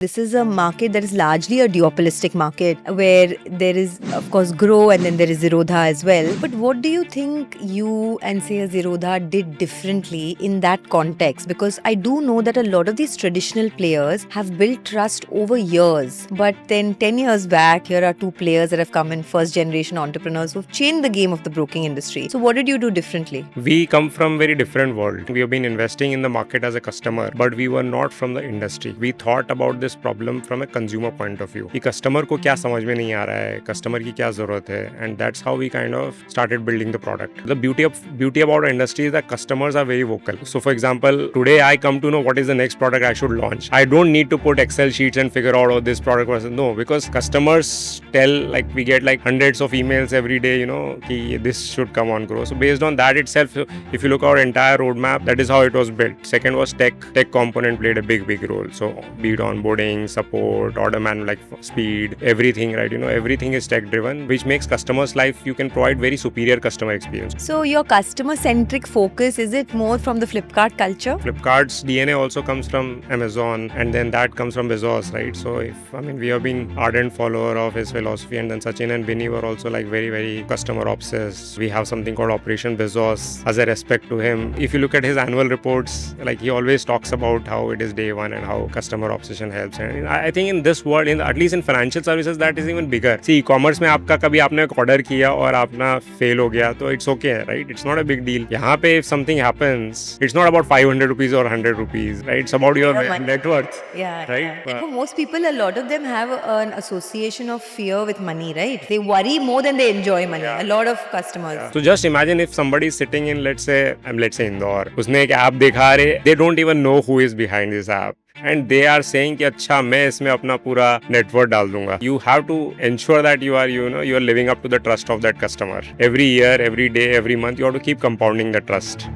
This is a market that is largely a duopolistic market where there is, of course, Grow and then there is Zerodha as well. But what do you think you and say a Zerodha did differently in that context? Because I do know that a lot of these traditional players have built trust over years. But then 10 years back, here are two players that have come in, first generation entrepreneurs who've changed the game of the broking industry. So what did you do differently? We come from very different world. We have been investing in the market as a customer, but we were not from the industry. We thought about this problem from a consumer point of view. कि customer को क्या समझ में नहीं आ रहा है, customer की क्या जरूरत है, and that's how we kind of started building the product. The beauty about our industry is that customers are very vocal. So for example, today I come to know what is the next product I should launch. I don't need to put Excel sheets and figure out this product was no, because customers tell, like we get like hundreds of emails every day, कि this should come on Grow. So based on that itself, if you look at our entire roadmap, that is how it was built. Second was tech component played a big role. So be it onboarding, support, order like speed, everything, right? Everything is tech driven, which makes customers' life, you can provide very superior customer experience. So your customer centric focus, is it more from the Flipkart culture? Flipkart's DNA also comes from Amazon, and then that comes from Bezos, right? So we have been ardent follower of his philosophy, and then Sachin and Binny were also like very customer obsessed. We have something called Operation Bezos as a respect to him. If you look at his annual reports, like he always talks about how it is day one and how customer obsession helps. And I think in this world, at least in financial services, that is even bigger. See, e-commerce में आपका कभी आपने एक order किया और आपना fail हो गया, तो it's okay, right? It's not a big deal. यहाँ पे if something happens, it's not about 500 rupees or 100 rupees, right? It's about your net worth, yeah, right? Yeah. And for most people, a lot of them have an association of fear with money, right? They worry more than they enjoy money. Yeah. A lot of customers. Yeah. So just imagine if somebody is sitting in, let's say Indore, उसने एक app देखा रहे, they don't even know who is behind this app. And they are saying कि अच्छा मैं इसमें अपना पूरा network डाल दूंगा. You have to ensure that you are living up to the trust of that customer. Every year, every day, every month, you have to keep compounding the trust.